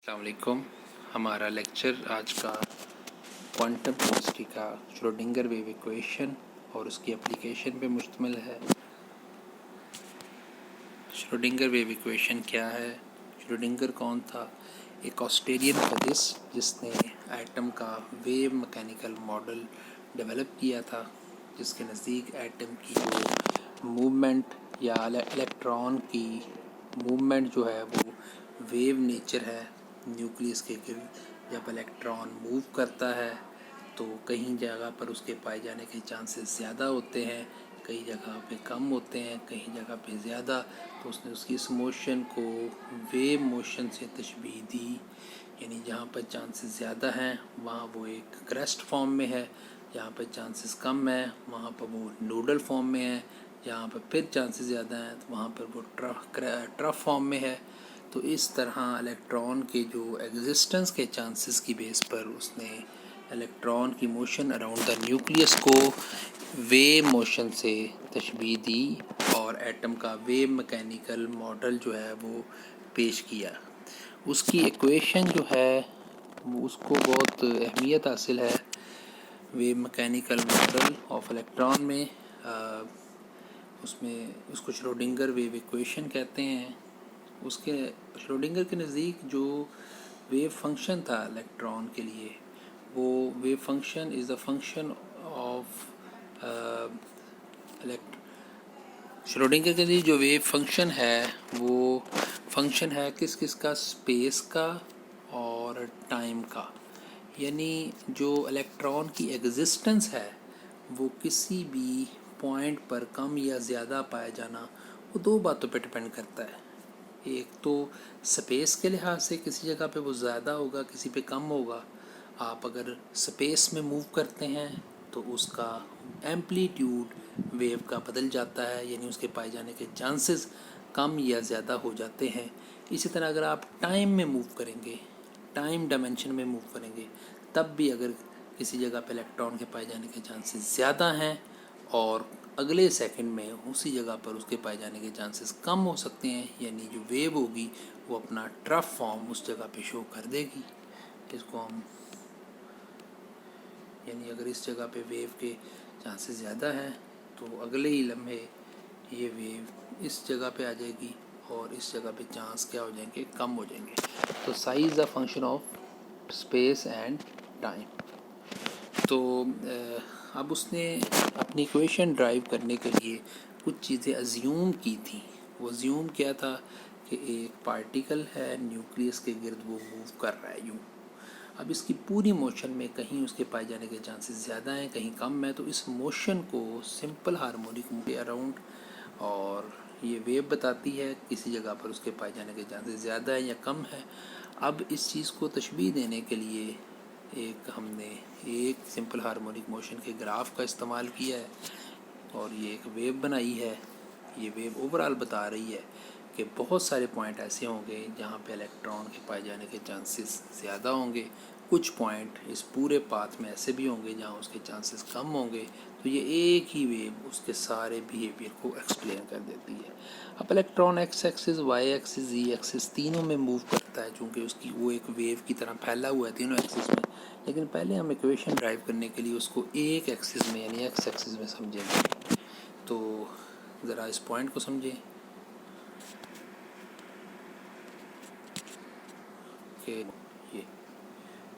अस्सलाम वालेकुम। हमारा लेक्चर आज का क्वांटम केमिस्ट्री का श्रोडिंगर वेव इक्वेशन और उसकी एप्लीकेशन पे मुश्तमिल है। श्रोडिंगर वेव इक्वेशन क्या है? श्रोडिंगर कौन था? एक ऑस्ट्रेलियन फिजिसिस्ट जिसने एटम का वेव मैकेनिकल मॉडल डेवलप किया था, जिसके नज़दीक एटम की जो मूवमेंट या इलेक्ट्रॉन की मूवमेंट जो है वो वेव नेचर है। न्यूक्लियस के गिर्द जब इलेक्ट्रॉन मूव करता है तो कहीं जगह पर उसके पाए जाने के चांसेस ज़्यादा होते हैं, कई जगह पे कम होते हैं, कहीं जगह पे ज़्यादा। तो उसने उसकी इस मोशन को वेव मोशन से तशबीह दी, यानी जहाँ पर चांसेस ज़्यादा हैं वहाँ वो एक क्रेस्ट फॉर्म में है, जहाँ पर चांसेस कम हैं वहाँ पर वो नूडल फॉर्म में है, जहाँ पर फिर चांसेस ज़्यादा हैं तो वहाँ पर वो ट्रफ फॉर्म में है। तो इस तरह इलेक्ट्रॉन के जो एग्जिस्टेंस के चांसेस की बेस पर उसने इलेक्ट्रॉन की मोशन अराउंड द न्यूक्लियस को वेव मोशन से तशबीह दी और एटम का वेव मैकेनिकल मॉडल जो है वो पेश किया। उसकी इक्वेशन जो है वो उसको बहुत अहमियत हासिल है wave mechanical model of electron में। उसमें उसको श्रोडिंगर वेव इक्वेशन कहते हैं। उसके श्रोडिंगर के नज़दीक जो वेव फंक्शन था इलेक्ट्रॉन के लिए, वो wave function is the function of Schrodinger के लिए जो वेव फंक्शन है वो फंक्शन है किस किस का? स्पेस का और टाइम का। यानी जो इलेक्ट्रॉन की एग्जिस्टेंस है वो किसी भी पॉइंट पर कम या ज़्यादा पाया जाना वो दो बातों पर डिपेंड करता है। एक तो स्पेस के लिहाज से किसी जगह पे वो ज़्यादा होगा, किसी पे कम होगा। आप अगर स्पेस में मूव करते हैं तो उसका एम्पलीट्यूड वेव का बदल जाता है, यानी उसके पाए जाने के चांसेस कम या ज़्यादा हो जाते हैं। इसी तरह अगर आप टाइम में मूव करेंगे, टाइम डायमेंशन में मूव करेंगे, तब भी अगर किसी जगह पे इलेक्ट्रॉन के पाए जाने के चांसेस ज़्यादा हैं और अगले सेकंड में उसी जगह पर उसके पाए जाने के चांसेस कम हो सकते हैं, यानी जो वेव होगी वो अपना ट्रफ फॉर्म उस जगह पे शो कर देगी। इसको हम यानी अगर इस जगह पे वेव के चांसेस ज़्यादा हैं तो अगले ही लम्हे ये वेव इस जगह पे आ जाएगी और इस जगह पे चांस क्या हो जाएंगे? कम हो जाएंगे। तो size a function of space and time. तो अब उसने अपनी इक्वेशन ड्राइव करने के लिए कुछ चीज़ें अज्यूम की थी। वो अज्यूम क्या था कि एक पार्टिकल है न्यूक्लियस के गिर्द, वो मूव कर रहा है यूँ। अब इसकी पूरी मोशन में कहीं उसके पाए जाने के चांसेस ज़्यादा हैं, कहीं कम है। तो इस मोशन को सिंपल हार्मोनिक के अराउंड, और ये वेव बताती है किसी जगह पर उसके पाए जाने के चांसेस ज़्यादा है या कम है। अब इस चीज़ को तशबीह देने के लिए हमने एक सिंपल हार्मोनिक मोशन के ग्राफ का इस्तेमाल किया है और ये एक वेव बनाई है। ये वेव ओवरऑल बता रही है कि बहुत सारे पॉइंट ऐसे होंगे जहाँ पे इलेक्ट्रॉन के पाए जाने के चांसेस ज़्यादा होंगे, कुछ पॉइंट इस पूरे पाथ में ऐसे भी होंगे जहाँ उसके चांसेस कम होंगे। तो ये एक ही वेव उसके सारे बिहेवियर को एक्सप्लेन कर देती है। अब electron x axis, y axis, z axis तीनों में मूव करता है, चूँकि उसकी वो एक वेव की तरह फैला हुआ है तीनों एक्सिस में। लेकिन पहले हम इक्वेशन ड्राइव करने के लिए उसको एक एक्सिस में यानी एक्स एक्सिस में समझेंगे। तो ज़रा इस पॉइंट को समझें कि ये,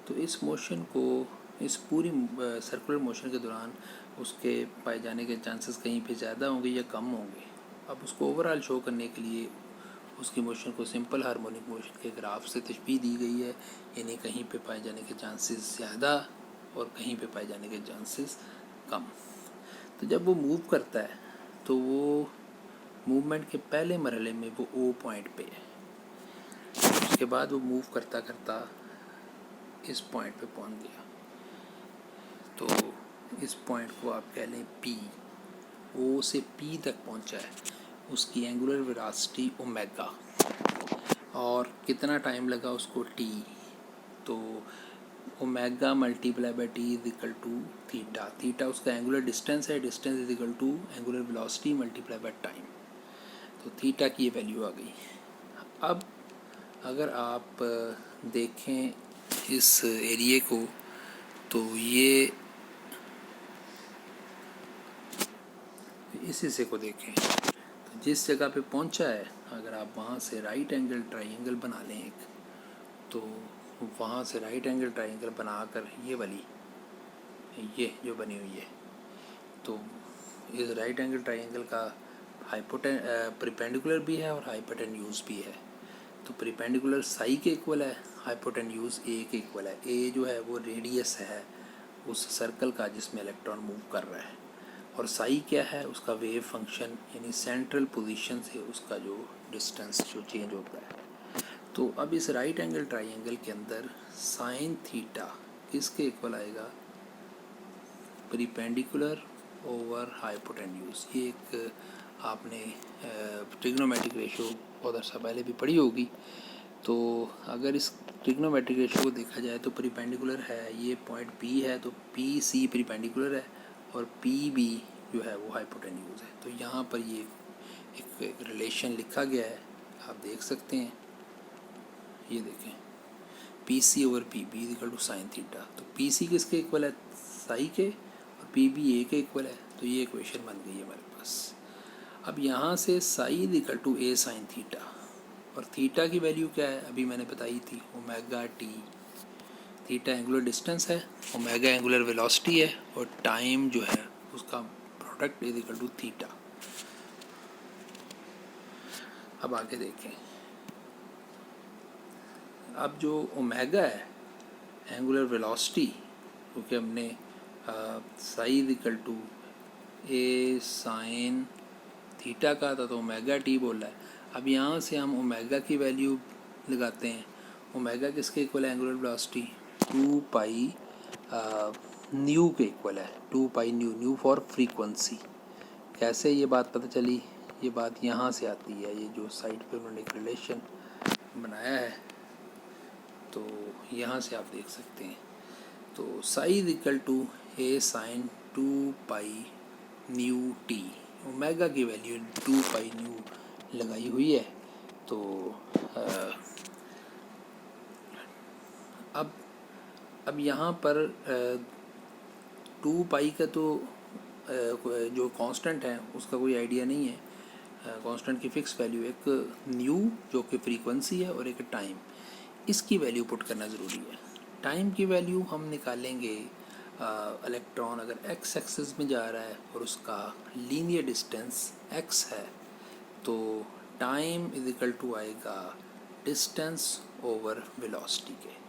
तो इस मोशन को, इस पूरी सर्कुलर मोशन के दौरान उसके पाए जाने के चांसेस कहीं पे ज़्यादा होंगे या कम होंगे। अब उसको ओवरऑल शो करने के लिए उसकी मोशन को सिंपल हार्मोनिक मोशन के ग्राफ से तशबीह दी गई है, यानी कहीं पे पाए जाने के चांसेस ज़्यादा और कहीं पे पाए जाने के चांसेस कम। तो जब वो मूव करता है तो वो मूवमेंट के पहले मरहले में वो ओ पॉइंट पे है, उसके बाद वो मूव करता करता इस पॉइंट पे पहुंच गया। तो इस पॉइंट को आप कह लें पी। ओ से पी तक पहुंचा है, उसकी एंगुलर वेलोसिटी ओमेगा, और कितना टाइम लगा उसको? टी। तो omega multiply by T is equal to theta. Theta उसका एंगुलर डिस्टेंस है, distance is equal to angular velocity multiply by time. तो थीटा की ये वैल्यू आ गई। अब अगर आप देखें इस एरिए को, तो ये इस हिस्से को देखें, तो जिस जगह पे पहुंचा है, अगर आप वहाँ से राइट एंगल ट्रायंगल बना लें एक, तो वहाँ से राइट एंगल ट्रायंगल बनाकर ये वाली, ये जो बनी हुई है, तो इस राइट एंगल ट्रायंगल का प्रिपेंडिकुलर भी है और हाइपोटेन्यूज भी है। तो प्रिपेंडिकुलर साई के इक्वल है, हाइपोटेन्यूज ए के इक्वल है। ए जो है वो रेडियस है उस सर्कल का जिसमें इलेक्ट्रॉन मूव कर रहा है, और साई क्या है, उसका वेव फंक्शन, यानी सेंट्रल पोजीशन से उसका जो डिस्टेंस जो चेंज होता है। तो अब इस राइट एंगल ट्रायंगल के अंदर साइन थीटा किसके इक्वल आएगा, प्रिपेंडिकुलर ओवर हाइपोटेन्यूज। ये एक आपने ट्रिग्नोमेट्रिक रेशियो बहुत अर्सा पहले भी पढ़ी होगी। तो अगर इस ट्रिग्नोमेट्रिक रेशियो को देखा जाए तो प्रिपेंडिकुलर है, ये पॉइंट पी है, तो पी सी प्रिपेंडिकुलर है और पी बी जो है वो हाइपोटेन्यूज है। तो यहाँ पर ये एक रिलेशन लिखा गया है, आप देख सकते हैं, ये देखें, P C over P B equal to sine theta. तो पी सी किसके इक्वल है, साई के, और पी बी ए के इक्वल है। तो ये इक्वेशन बन गई है हमारे पास। अब यहाँ से psi equal to A sine theta, और थीटा की वैल्यू क्या है, अभी मैंने बताई थी, omega T. Theta angular distance है, ओमेगा एंगुलर वेलोसिटी है, और टाइम जो है उसका product is equal to theta. अब आगे देखें, अब जो ओमेगा है एंगुलर वेलोसिटी, क्योंकि हमने psi equal to A sine theta का था तो ओमेगा टी बोला है। अब यहाँ से हम ओमेगा की वैल्यू लगाते हैं। ओमेगा किसके इक्वल है, एंगुलर वेलोसिटी 2 पाई न्यू के इक्वल है, 2 pi new, new for frequency. कैसे ये बात पता चली, ये बात यहाँ से आती है, ये जो साइड पे उन्होंने एक रिलेशन बनाया है, तो यहाँ से आप देख सकते हैं। तो psi equal to A sine 2 pi nu T, omega की वैल्यू 2 पाई न्यू लगाई हुई है। तो अब यहाँ पर 2 पाई का तो जो कांस्टेंट है उसका कोई आइडिया नहीं है, कांस्टेंट की फिक्स वैल्यू, एक न्यू जो कि फ्रीक्वेंसी है और एक टाइम, इसकी वैल्यू पुट करना ज़रूरी है। टाइम की वैल्यू हम निकालेंगे, इलेक्ट्रॉन अगर एक्स एक्सिस में जा रहा है और उसका लीनियर डिस्टेंस एक्स है, तो टाइम इज इक्वल टू आएगा डिस्टेंस ओवर वेलोसिटी के।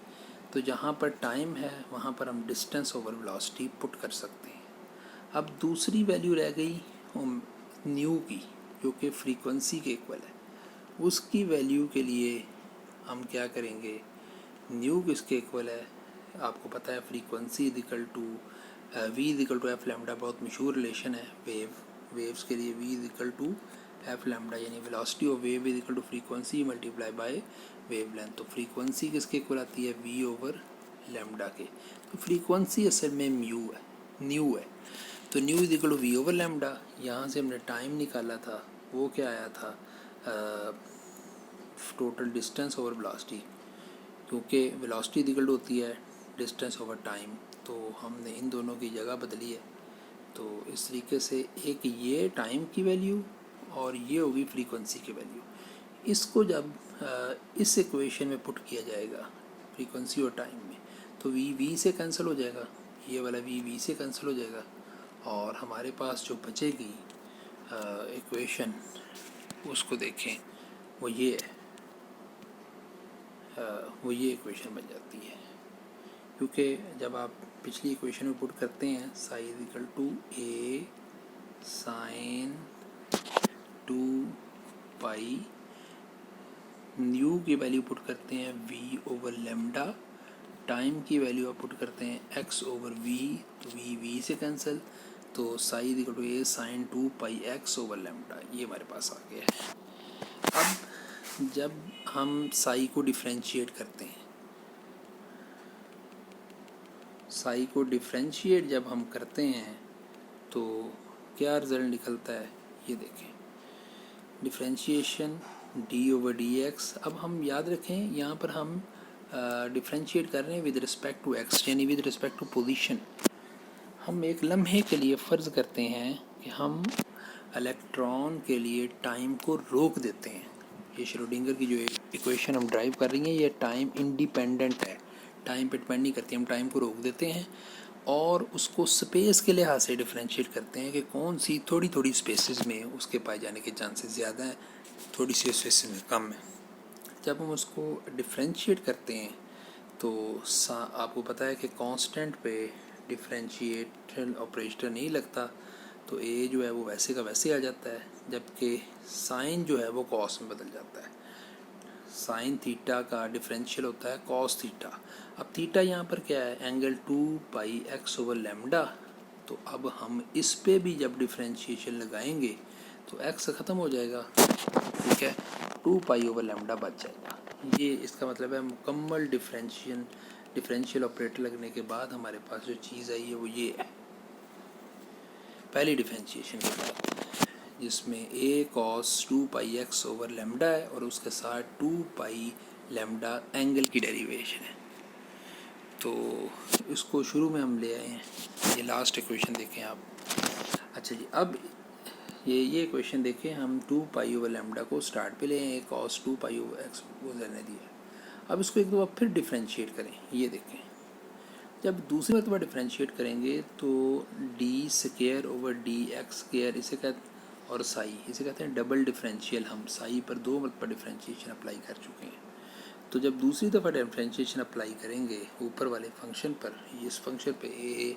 तो जहाँ पर टाइम है वहाँ पर हम डिस्टेंस ओवर वेलोसिटी पुट कर सकते हैं। अब दूसरी वैल्यू रह गई न्यू की, जो कि फ्रीक्वेंसी के इक्वल है। उसकी वैल्यू के लिए हम क्या करेंगे, न्यू किसके इक्वल है, आपको पता है frequency is equal to v is equal to f lambda, बहुत मशहूर रिलेशन है वेव्स के लिए। V is equal to f lambda, यानी velocity of wave is equal to frequency multiply by wavelength. तो फ्रीक्वेंसी किसके इक्वल आती है, वी ओवर लैम्डा के। तो फ्रीक्वेंसी असल में न्यू है, तो nu is equal to V over lambda. यहाँ से हमने टाइम निकाला था, वो क्या आया था, टोटल डिस्टेंस ओवर वेलोसिटी, क्योंकि वेलोसिटी इक्वल होती है डिस्टेंस ओवर टाइम, तो हमने इन दोनों की जगह बदली है। तो इस तरीके से एक ये टाइम की वैल्यू और ये होगी फ्रीक्वेंसी की वैल्यू। इसको जब इस इक्वेशन में पुट किया जाएगा फ्रीक्वेंसी और टाइम में, तो वी से कैंसिल हो जाएगा, ये वाला वी से कैंसिल हो जाएगा, और हमारे पास जो बचेगी इक्वेशन उसको देखें, वो ये है, वो ये इक्वेशन बन जाती है। क्योंकि जब आप पिछली इक्वेशन में पुट करते हैं psi is equal to A sine 2 pi, nu की वैल्यू पुट करते हैं वी ओवर लेमडा, टाइम की वैल्यू आप पुट करते हैं एक्स ओवर वी, तो वी से कैंसिल, तो psi is equal to A sine 2 pi X over lambda, ये हमारे पास आ गया है। अब जब हम साई को डिफ्रेंशिएट करते हैं, साई को डिफ्रेंशिएट जब हम करते हैं तो क्या रिजल्ट निकलता है, ये देखें। Differentiation D over D x. अब हम याद रखें यहाँ पर हम डिफ्रेंशिएट कर रहे हैं विद रिस्पेक्ट टू एक्स, यानी विद रिस्पेक्ट टू पोजीशन। हम एक लम्हे के लिए फ़र्ज़ करते हैं कि हम इलेक्ट्रॉन के लिए टाइम को रोक देते हैं। ये श्रोडिंगर की जो इक्वेशन हम ड्राइव कर रही हैं ये टाइम इंडिपेंडेंट है, टाइम पे डिपेंड नहीं करती। हम टाइम को रोक देते हैं और उसको स्पेस के लिहाज से डिफ्रेंशिएट करते हैं कि कौन सी थोड़ी थोड़ी स्पेसेस में उसके पाए जाने के चांसेस ज़्यादा हैं, थोड़ी सी स्पेसेस में कम है। जब हम उसको डिफ्रेंशिएट करते हैं तो आपको पता है कि कांस्टेंट पे डिफरेंशिएशन ऑपरेटर नहीं लगता, तो ए जो है वो वैसे का वैसे आ जाता है, जबकि साइन जो है वो कॉस में बदल जाता है। साइन थीटा का डिफरेंशियल होता है कॉस थीटा। अब थीटा यहाँ पर क्या है, एंगल 2πx ओवर लैम्डा। तो अब हम इस पे भी जब डिफरेंशिएशन लगाएंगे तो x ख़त्म हो जाएगा, ठीक है, 2π ओवर लैम्डा बच जाएगा। ये इसका मतलब है मुकम्मल डिफरेंशियल ऑपरेटर लगने के बाद हमारे पास जो चीज़ आई है वो ये है पहली डिफरेंशिएशन के बाद, जिसमें a cos 2πx over lambda है और उसके साथ 2π लैम्डा एंगल की डेरिवेशन है। तो इसको शुरू में हम ले आए हैं, ये लास्ट इक्वेशन देखें आप। अच्छा जी, अब ये इक्वेशन देखें, हम 2π ओवर लैम्डा को स्टार्ट पे ले आए, cos 2π ओवर x वो रहने दिया। अब इसको एक दो बार फिर डिफरेंशिएट करें। ये देखें, जब दूसरी मरतबा डिफरेंशिएट करेंगे तो d square over D x square इसे कहते और साई इसे कहते हैं डबल डिफरेंशियल। हम साई पर 2 मरतबा डिफरेंशिएशन अप्लाई कर चुके हैं। तो जब दूसरी दफ़ा डिफरेंशिएशन अप्लाई करेंगे ऊपर वाले फंक्शन पर, इस फंक्शन पे ए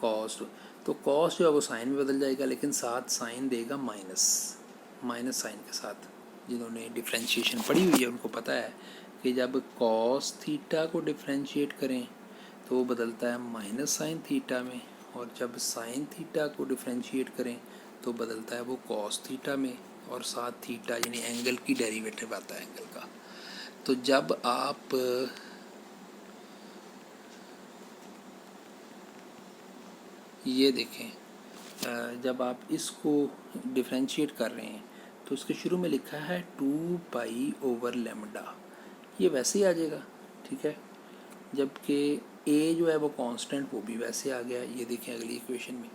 कॉस, तो कॉस जो है वो साइन में बदल जाएगा, लेकिन साथ साइन देगा माइनस साइन के साथ। जिन्होंने डिफरेंशिएशन पढ़ी हुई है उनको पता है कि जब कॉस थीटा को डिफरेंशिएट करें तो वो बदलता है माइनस साइन थीटा में, और जब साइन थीटा को डिफरेंशिएट करें तो बदलता है वो कॉस थीटा में, और साथ थीटा यानी एंगल की डेरिवेटिव आता है एंगल का। तो जब आप ये देखें, जब आप इसको डिफरेंशिएट कर रहे हैं तो उसके शुरू में लिखा है 2π ओवर लैम्डा, ये वैसे ही आ जाएगा, ठीक है, जबकि ए जो है वो कांस्टेंट वो भी वैसे आ गया। ये देखें अगली इक्वेशन में,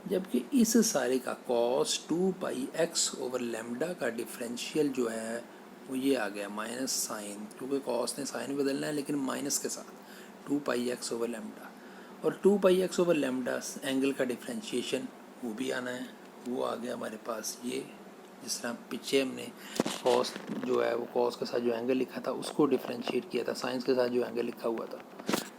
जबकि इस सारे का cos 2πx ओवर लैम्डा का डिफरेंशियल जो है वो ये आ गया माइनस साइन, क्योंकि cos ने साइन बदलना है लेकिन माइनस के साथ 2πx ओवर लैम्डा, और 2πx ओवर लैम्डा एंगल का डिफरेंशिएशन वो भी आना है, वो आ गया हमारे पास। ये जिस तरह पीछे हमने cos जो है वो cos के साथ जो एंगल लिखा था उसको डिफरेंशिएट किया था साइंस के साथ जो एंगल लिखा हुआ था।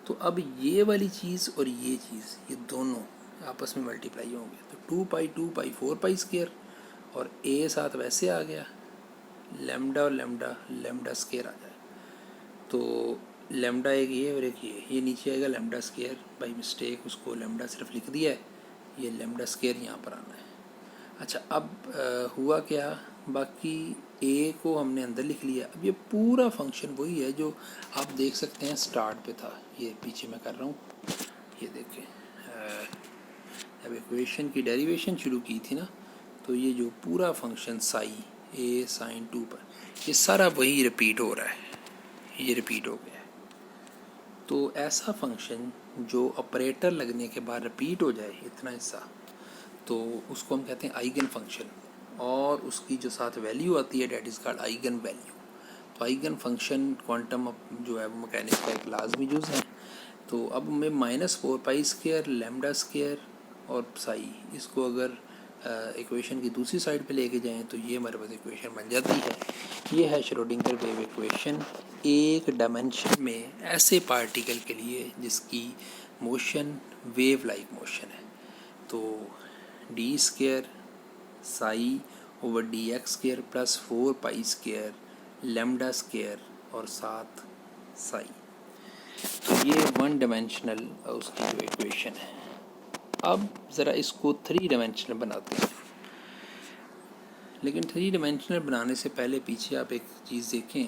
तो अब ये वाली चीज़ और ये चीज़ ये दोनों आपस में मल्टीप्लाई होंगे, तो 2π 4π स्क्वायर, और ए साथ वैसे आ गया, लैम्डा और लैम्डा स्क्वायर आ जाए। तो लैम्डा एक ये और एक ये नीचे आएगा लैम्डा स्क्वायर, बाई मिस्टेक उसको लैम्डा सिर्फ लिख दिया है, ये लैम्डा स्क्वायर यहाँ पर आना है। अच्छा, अब हुआ क्या, बाकी ए को हमने अंदर लिख लिया। अब ये पूरा फंक्शन वही है जो आप देख सकते हैं स्टार्ट पे था, ये पीछे मैं कर रहा हूँ, ये देखें, जब इक्वेशन की डेरिवेशन शुरू की थी ना, तो ये जो पूरा फंक्शन साई ए साइन 2 पर, ये सारा वही रिपीट हो रहा है, ये रिपीट हो गया है। तो ऐसा फंक्शन जो ऑपरेटर लगने के बाद रिपीट हो जाए इतना हिस्सा, तो उसको हम कहते हैं आइगन फंक्शन, और उसकी जो साथ वैल्यू आती है that is called eigen value. तो आइगन फंक्शन क्वांटम जो है वो मैकेनिक्स का एक लाजमी जुज़ है। तो अब मैं -4π स्क्वायर लैम्डा स्क्वायर और साई, इसको अगर इक्वेशन की दूसरी साइड पे लेके जाएं तो ये हमारे पास इक्वेशन बन जाती है। ये है श्रोडिंगर वेव इक्वेशन एक डायमेंशन में ऐसे पार्टिकल के लिए जिसकी मोशन वेव लाइक मोशन है। तो d square psi over D x square plus 4π square lambda square और साथ साई, तो ये 1 डायमेंशनल उसकी जो इक्वेशन है। अब ज़रा इसको 3 डायमेंशनल बनाते हैं, लेकिन 3 डायमेंशनल बनाने से पहले पीछे आप एक चीज़ देखें,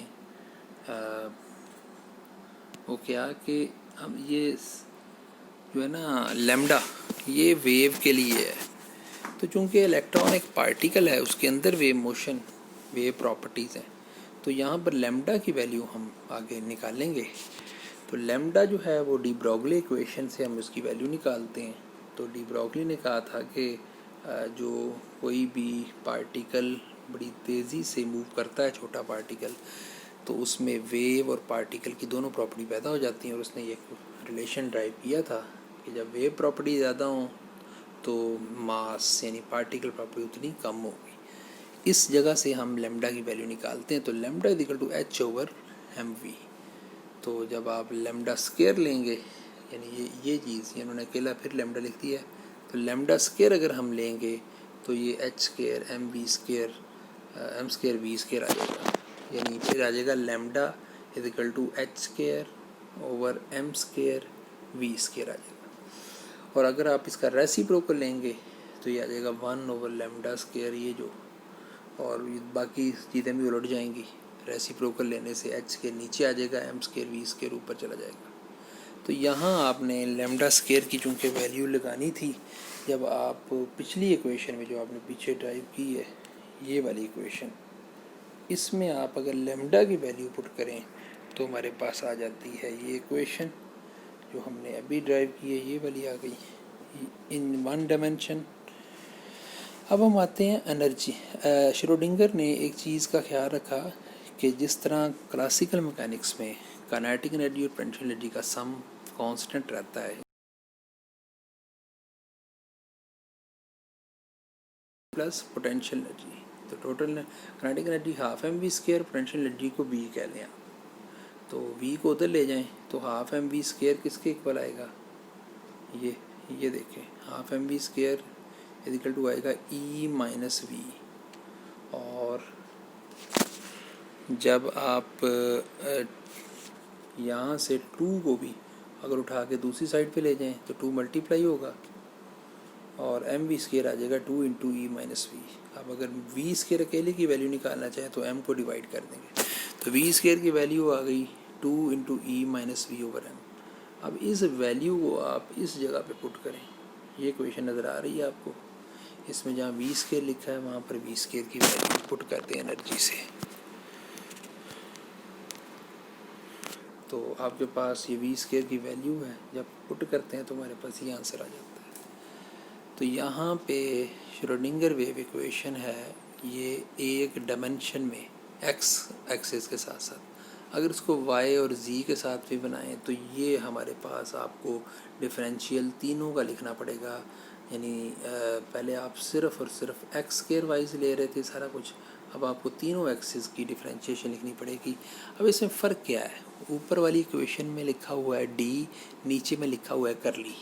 वो क्या कि हम ये जो है ना लैम्डा, ये वेव के लिए है। तो चूँकि इलेक्ट्रॉन एक पार्टिकल है, उसके अंदर वेव मोशन वेव प्रॉपर्टीज़ हैं, तो यहाँ पर लैम्डा की वैल्यू हम आगे निकालेंगे। तो लैम्डा जो है वो डी ब्रोगली इक्वेशन से हम उसकी वैल्यू निकालते हैं। तो डी ब्रोगली ने कहा था कि जो कोई भी पार्टिकल बड़ी तेज़ी से मूव करता है, छोटा पार्टिकल, तो उसमें वेव और पार्टिकल की दोनों प्रॉपर्टी पैदा हो जाती हैं। और उसने ये रिलेशन ड्राइव किया था कि जब वेव प्रॉपर्टी ज़्यादा हो तो मास यानी पार्टिकल प्रॉपर्टी उतनी कम होगी। इस जगह से हम लैम्डा की वैल्यू निकालते हैं। तो lambda is equal to H over M V. तो जब आप लैम्डा स्क्वायर लेंगे, यानी ये चीज़ इन्होंने अकेला फिर लैम्डा लिख दिया, तो लैम्डा स्क्वायर अगर हम लेंगे तो ये h square m we square m square v square आ जाएगा। यानी फिर आ जाएगा lambda is equal to h square over m square v square आ जाएगा। और अगर आप इसका रेसिप्रोकल लेंगे तो ये आ जाएगा 1 ओवर लैम्डा स्क्वायर, ये जो, और बाकी चीज़ें भी उलट जाएंगी। रेसिप्रोकल लेने से एच के नीचे आ जाएगा, एम स्क्वायर वी स्क्वायर ऊपर चला जाएगा। तो यहाँ आपने लैम्डा स्क्वायर की चूँकि वैल्यू लगानी थी, जब आप पिछली इक्वेशन में जो आपने पीछे ड्राइव की है, ये वाली इक्वेशन, इसमें आप अगर लैम्डा की वैल्यू पुट करें तो हमारे पास आ जाती है ये इक्वेशन जो हमने अभी ड्राइव की है, ये वाली आ गई इन 1 डायमेंशन। अब हम आते हैं एनर्जी। श्रोडिंगर ने एक चीज़ का ख्याल रखा कि जिस तरह क्लासिकल मैकेनिक्स में काइनेटिक एनर्जी और पोटेंशियल एनर्जी का सम कांस्टेंट रहता है प्लस पोटेंशियल एनर्जी, तो total kinetic energy half M we square, potential energy को वी कह लें आप। तो वी को उधर ले जाएं तो हाफ एम वी स्क्वायर किसके इक्वल आएगा, ये देखें, half M we square equal to आएगा ई माइनस वी। और जब आप यहाँ से 2 को भी अगर उठा के दूसरी साइड पे ले जाएं तो 2 मल्टीप्लाई होगा और एम वी स्केयर आ जाएगा 2 इंटू ई माइनस वी। अब अगर वी स्केयर अकेले की वैल्यू निकालना चाहें तो एम को डिवाइड कर देंगे, तो वी स्केयर की वैल्यू आ गई 2 into E minus V over M. अब इस वैल्यू को आप इस जगह पे पुट करें, ये इक्वेशन नज़र आ रही है आपको, इसमें जहाँ वी स्केयर लिखा है वहाँ पर वी स्केयर की वैल्यू पुट करते हैं एनर्जी से, तो आपके पास ये वी स्केयर की वैल्यू है। जब पुट करते हैं तो हमारे पास ये आंसर आ जाता है। तो यहाँ पे श्रोडिंगर वेव इक्वेशन है, ये एक डायमेंशन में एक्स एक्सिस के साथ साथ, अगर इसको वाई और जी के साथ भी बनाएं तो ये हमारे पास आपको डिफरेंशियल तीनों का लिखना पड़ेगा। यानी पहले आप सिर्फ और सिर्फ एक्स स्क्वायर वाइज ले रहे थे सारा कुछ, अब आपको तीनों एक्सिस की डिफरेंशिएशन लिखनी पड़ेगी। अब इसमें फ़र्क क्या है, ऊपर वाली इक्वेशन में लिखा हुआ है डी, नीचे में लिखा हुआ है करली।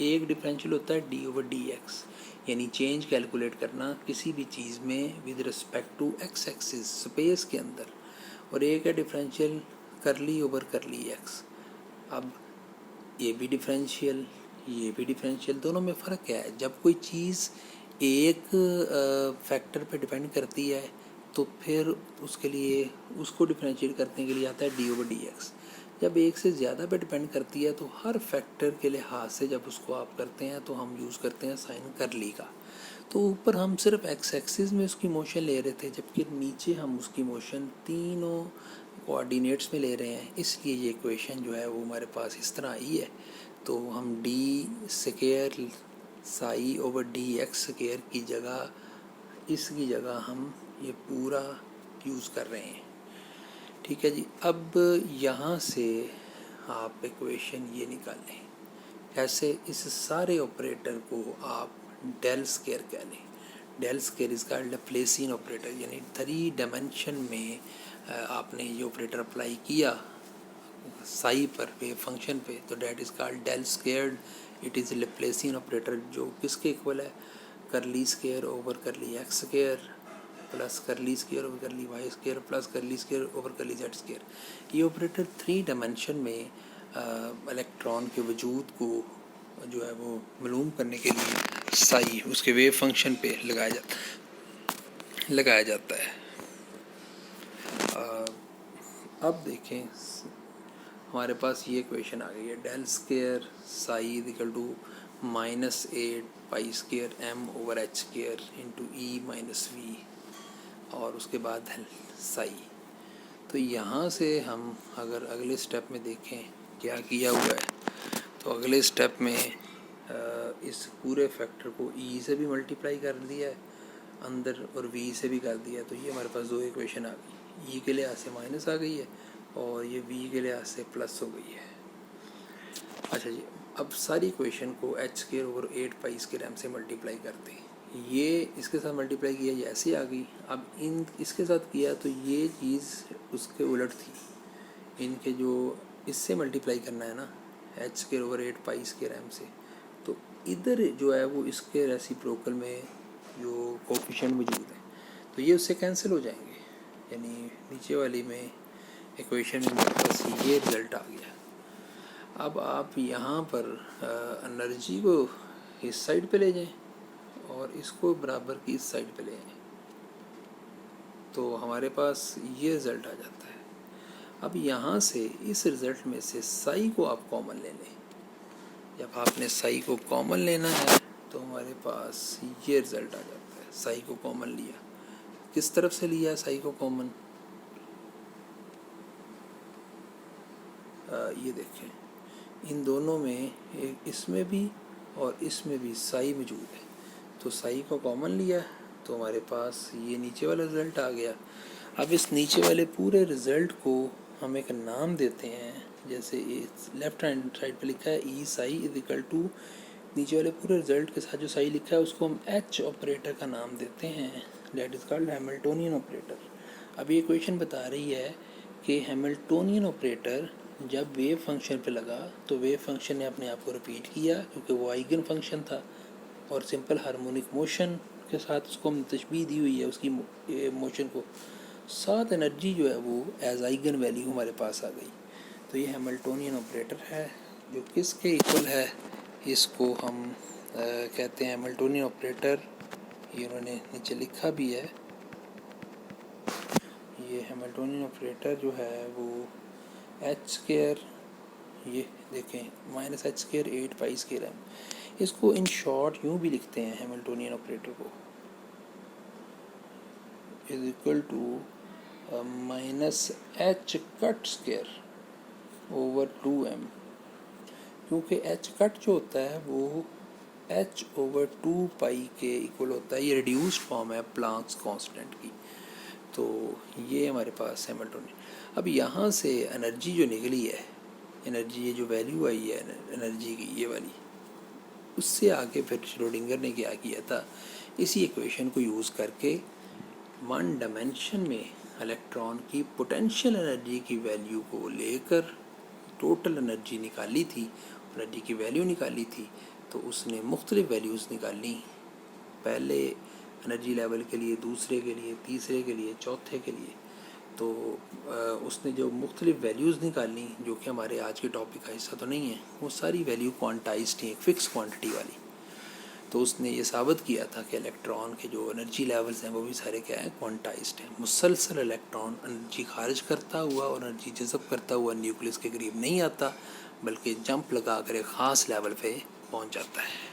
एक डिफरेंशियल होता है डी ओवर डी एक्स, यानी चेंज कैलकुलेट करना किसी भी चीज़ में with respect to X axis space के अंदर, और एक है डिफरेंशियल करली ओवर करली एक्स। अब ये भी डिफरेंशियल, ये भी डिफरेंशियल, दोनों में फ़र्क क्या है, जब कोई चीज़ एक फैक्टर पे डिपेंड करती है तो फिर उसके लिए उसको डिफरेंशिएट करने के लिए आता है डी ओवर डी एक्स। जब एक से ज़्यादा पे डिपेंड करती है तो हर फैक्टर के लिहाज से जब उसको आप करते हैं तो हम यूज़ करते हैं साइन करली का। तो ऊपर हम सिर्फ एक्स एक्सिस में उसकी मोशन ले रहे थे, जबकि नीचे हम उसकी मोशन तीनों कोऑर्डिनेट्स में ले रहे हैं, इसलिए ये इक्वेशन जो है वो हमारे पास इस तरह आई है। तो हम D square psi over D x square की जगह, इसकी जगह हम ये पूरा यूज़ कर रहे हैं। ठीक है जी। अब यहाँ से आप इक्वेशन ये निकालें, कैसे, इस सारे ऑपरेटर को आप डेल स्क्वायर कह लें। डेल स्क्वायर इसका लैप्लेसियन ऑपरेटर, यानी 3 डायमेंशन में आपने ये ऑपरेटर अप्लाई किया साई पर, वेव फंक्शन पे, तो that is called del squared. It is Laplacian operator जो किसके इक्वल है, curly square over curly x square plus curly square over curly y square plus curly square over curly z square. ये operator 3 dimension में electron के वजूद को जो है वो मालूम करने के लिए साई उसके वेव फंक्शन पे लगाया जाता है। अब देखें हमारे पास ये इक्वेशन आ गई है, del square psi equal to -8 pi square M over H square into E minus V, और उसके बाद साई। तो यहाँ से हम अगर अगले स्टेप में देखें क्या किया हुआ है, तो अगले स्टेप में इस पूरे फैक्टर को ई से भी मल्टीप्लाई कर दिया है अंदर और वी से भी कर दिया, तो ये हमारे पास दो इक्वेशन आ गई। ई के लिहाज से माइनस आ गई है और ये वी के लिहाज से प्लस हो गई है। अच्छा जी, अब सारी इक्वेशन को H square over 8 square M से मल्टीप्लाई करते हैं। ये इसके साथ मल्टीप्लाई किया, ये ऐसे आ गई। अब इन इसके साथ किया तो ये चीज़ उसके उलट थी। इनके जो इससे मल्टीप्लाई करना है ना, H square over 8 square M से, तो इधर जो है वो इसके रेसिप्रोकल में जो कोफिशिएंट मौजूद है, तो ये उससे कैंसिल हो जाएंगे। यानी नीचे वाली में इक्वेशन में मेरे पास ये रिज़ल्ट आ गया। अब आप यहाँ पर एनर्जी को इस साइड पे ले जाएं और इसको बराबर की इस साइड पे ले जाएं, तो हमारे पास ये रिज़ल्ट आ जाता है। अब यहाँ से इस रिज़ल्ट में से साई को आप कॉमन ले लें। जब आपने साई को कॉमन लेना है तो हमारे पास ये रिज़ल्ट आ जाता है। साई को कॉमन लिया, किस तरफ से लिया साई को कॉमन, ये देखें, इन दोनों में एक इसमें भी और इसमें भी साई मौजूद है, तो साई को कॉमन लिया तो हमारे पास ये नीचे वाला रिज़ल्ट आ गया। अब इस नीचे वाले पूरे रिज़ल्ट को हम एक नाम देते हैं, जैसे लेफ्ट हैंड साइड पे लिखा है ई साई इज इक्वल टू, नीचे वाले पूरे रिज़ल्ट के साथ जो साई लिखा है उसको हम एच ऑपरेटर का नाम देते हैं, that is called Hamiltonian operator. अब ये इक्वेशन बता रही है कि हैमिल्टोनियन ऑपरेटर जब वेव फंक्शन पे लगा तो वेव फंक्शन ने अपने आप को रिपीट किया, क्योंकि वो आइगन फंक्शन था और सिंपल हार्मोनिक मोशन के साथ उसको हम तशबीह दी हुई है उसकी मोशन को, साथ एनर्जी जो है वो एज आइगन वैल्यू हमारे पास आ गई। तो ये हैमिल्टोनियन ऑपरेटर है जो किसके इक्वल है, इसको हम कहते हैं हैमिल्टोनियन ऑपरेटर। ये उन्होंने नीचे लिखा भी है, ये हैमिल्टोनियन ऑपरेटर जो है वो एच स्क्वायर, ये देखें minus H square 8 square M, इसको इन शॉर्ट यूँ भी लिखते हैं हैमिल्टोनियन ऑपरेटर को, is equal to minus H cut square over 2m, क्योंकि एच कट जो होता है वो h ओवर 2 पाई के इक्वल होता है। ये रिड्यूस्ड फॉर्म है प्लांक्स कांस्टेंट की। तो ये हमारे पास हैमिल्टोनियन। अब यहाँ से एनर्जी जो निकली है, एनर्जी ये जो वैल्यू आई है एनर्जी की ये वाली, उससे आगे फिर श्रोडिंगर ने क्या किया था, इसी इक्वेशन को यूज़ करके वन डायमेंशन में इलेक्ट्रॉन की पोटेंशियल एनर्जी की वैल्यू को लेकर टोटल एनर्जी निकाली थी, एनर्जी की वैल्यू निकाली थी। तो उसने मुख्तलिफ वैल्यूज़ निकाली, पहले एनर्जी लेवल के लिए, दूसरे के लिए, तीसरे के लिए, चौथे के लिए। तो उसने जो मुख्तलिफ वैल्यूज़ निकाली जो कि हमारे आज के टॉपिक का हिस्सा तो नहीं है, वो सारी वैल्यू क्वांटाइज्ड थी, एक फ़िक्स क्वांटिटी वाली। तो उसने ये साबित किया था कि इलेक्ट्रॉन के जो एनर्जी लेवल्स हैं वो भी सारे क्या हैं, क्वांटाइज्ड हैं। मुसलसल इलेक्ट्रॉन एनर्जी खारिज करता हुआ और एनर्जी जज़ब करता हुआ न्यूक्लियस के करीब नहीं आता, बल्कि जंप लगा कर एक ख़ास लेवल पे पहुंच जाता है।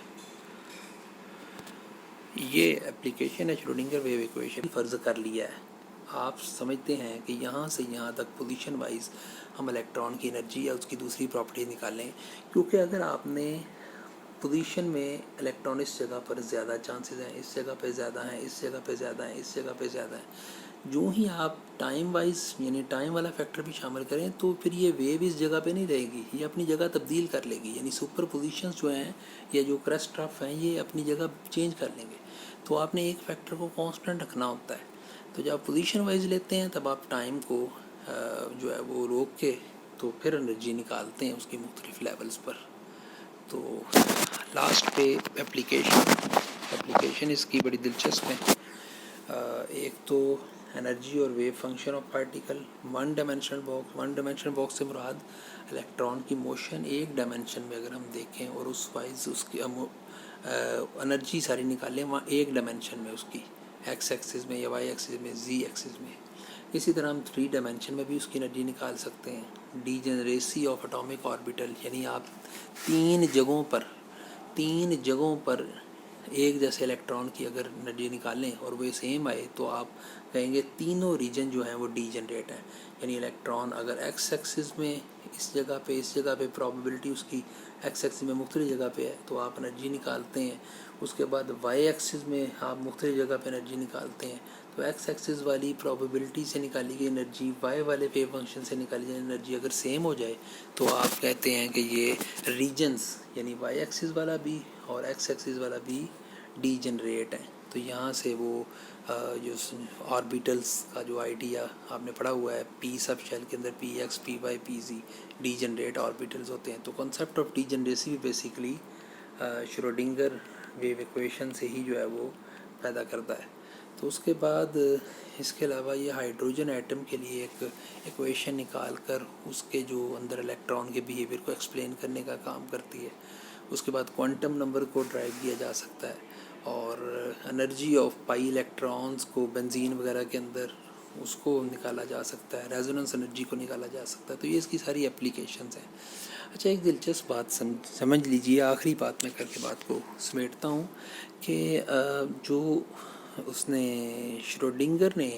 ये एप्लीकेशन है श्रोडिंगर वेव इक्वेशन। फ़र्ज़ कर लिया है, आप समझते हैं कि यहाँ से यहाँ तक पोजीशन वाइज हम इलेक्ट्रॉन की एनर्जी या उसकी दूसरी प्रॉपर्टी निकालें, क्योंकि अगर आपने पोजीशन में इलेक्ट्रॉन इस जगह पर ज़्यादा चांसेस हैं, इस जगह पे ज़्यादा हैं, इस जगह पे ज़्यादा हैं, इस जगह पे ज़्यादा हैं, जो ही आप टाइम वाइज यानी टाइम वाला फैक्टर भी शामिल करें तो फिर ये वेव इस जगह पे नहीं रहेगी, ये अपनी जगह तब्दील कर लेगी। यानी सुपर पोजीशंस जो हैं या जो क्रस्ट रफ हैं ये अपनी जगह चेंज कर लेंगे। तो आपने एक फैक्टर को कांस्टेंट रखना होता है। तो जब आप पोजीशन वाइज लेते हैं तब आप टाइम को जो है वो रोक के तो फिर एनर्जी निकालते हैं उसकी मुख्तलिफ लेवल्स पर। तो लास्ट पे एप्लीकेशन इसकी बड़ी दिलचस्प है। एक तो एनर्जी और wave function of particle, one dimensional box से मुराद इलेक्ट्रॉन की मोशन एक डायमेंशन में अगर हम देखें और उस वाइज उसकी एनर्जी सारी निकालें वहाँ एक डायमेंशन में उसकी एक्स एक्सिस में या वाई एक्सिस में, जी एक्सिस में। इसी तरह हम 3 डायमेंशन में भी उसकी एनर्जी निकाल सकते हैं। डीजेनरेसी ऑफ एटॉमिक ऑर्बिटल, यानी आप 3 जगहों पर एक जैसे इलेक्ट्रॉन की अगर एनर्जी निकालें और वो सेम आए तो आप कहेंगे तीनों रीजन जो हैं वो डीजनरेट हैं। यानी इलेक्ट्रॉन अगर एक्स एक्सिस में इस जगह पे प्रोबेबिलिटी उसकी एक्स एक्सिस में मुख्तलिफ जगह पे है तो आप एनर्जी निकालते हैं। उसके बाद वाई एक्सिस में आप मुख्तलिफ जगह पे एनर्जी निकालते हैं। तो एक्स एक्सिस वाली प्रोबेबिलिटी से निकाली गई एनर्जी वाई वाले वेव फंक्शन से निकाली गई एनर्जी अगर सेम हो जाए तो आप कहते हैं कि ये रीजन्स यानी वाई एक्सिस वाला भी और एक्स एक्सिस वाला भी डीजनरेट है। तो यहाँ से वो जो ऑर्बिटल्स का जो आइडिया आपने पढ़ा हुआ है, पी सब शेल के अंदर P X P Y P Z degenerate orbitals होते हैं। तो कॉन्सेप्ट ऑफ डीजनरेसी भी बेसिकली श्रोडिंगर वेव इक्वेशन से ही जो है वो पैदा करता है। तो उसके बाद इसके अलावा ये हाइड्रोजन एटम के लिए एक इक्वेशन निकाल कर उसके जो अंदर इलेक्ट्रॉन के बिहेवियर को एक्सप्लेन करने का काम करती है। उसके बाद क्वांटम नंबर को ड्राइव किया जा सकता है और एनर्जी ऑफ पाई इलेक्ट्रॉन्स को बेंजीन वगैरह के अंदर उसको निकाला जा सकता है, रेजोनेंस एनर्जी को निकाला जा सकता है। तो ये इसकी सारी एप्लीकेशंस हैं। अच्छा, एक दिलचस्प बात समझ लीजिए, आखिरी बात मैं करके बात को समेटता हूँ कि जो उसने श्रोडिंगर ने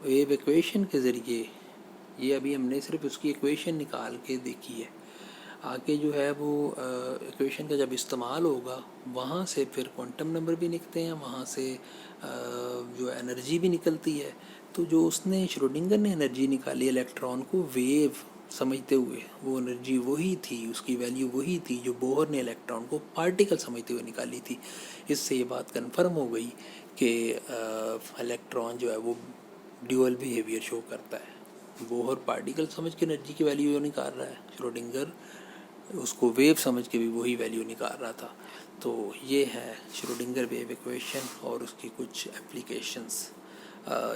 वेव इक्वेशन के ज़रिए, ये अभी हमने सिर्फ उसकी इक्वेशन निकाल के देखी है, आगे जो है वो इक्वेशन का जब इस्तेमाल होगा वहाँ से फिर क्वांटम नंबर भी निकलते हैं, वहाँ से जो एनर्जी भी निकलती है। तो जो उसने श्रोडिंगर ने एनर्जी निकाली इलेक्ट्रॉन को वेव समझते हुए, वो एनर्जी वही थी, उसकी वैल्यू वही थी जो बोहर ने इलेक्ट्रॉन को पार्टिकल समझते हुए निकाली थी। इससे ये बात कन्फर्म हो गई कि इलेक्ट्रॉन जो है वो ड्यूअल बिहेवियर शो करता है। बोहर पार्टिकल समझ के एनर्जी की वैल्यू निकाल रहा है, श्रोडिंगर उसको वेव समझ के भी वही वैल्यू निकाल रहा था। तो ये है श्रोडिंगर वेव इक्वेशन और उसकी कुछ एप्लीकेशंस।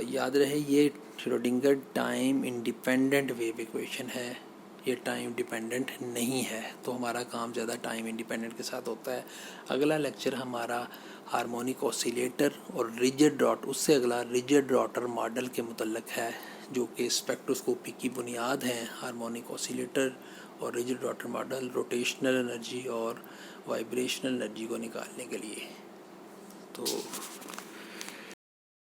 याद रहे ये Schrodinger time independent wave equation है, ये टाइम डिपेंडेंट नहीं है। तो हमारा काम ज़्यादा टाइम इंडिपेंडेंट के साथ होता है। अगला लेक्चर हमारा हार्मोनिक ऑसिलेटर और रिजिड डॉट, उससे अगला रिजिड रॉटर मॉडल के मुतल्लिक़ है, जो कि स्पेक्ट्रोस्कोपी की बुनियाद हैं। हार्मोनिक ऑसिलेटर और rigid water model rotational energy और वाइब्रेशनल एनर्जी को निकालने के लिए। तो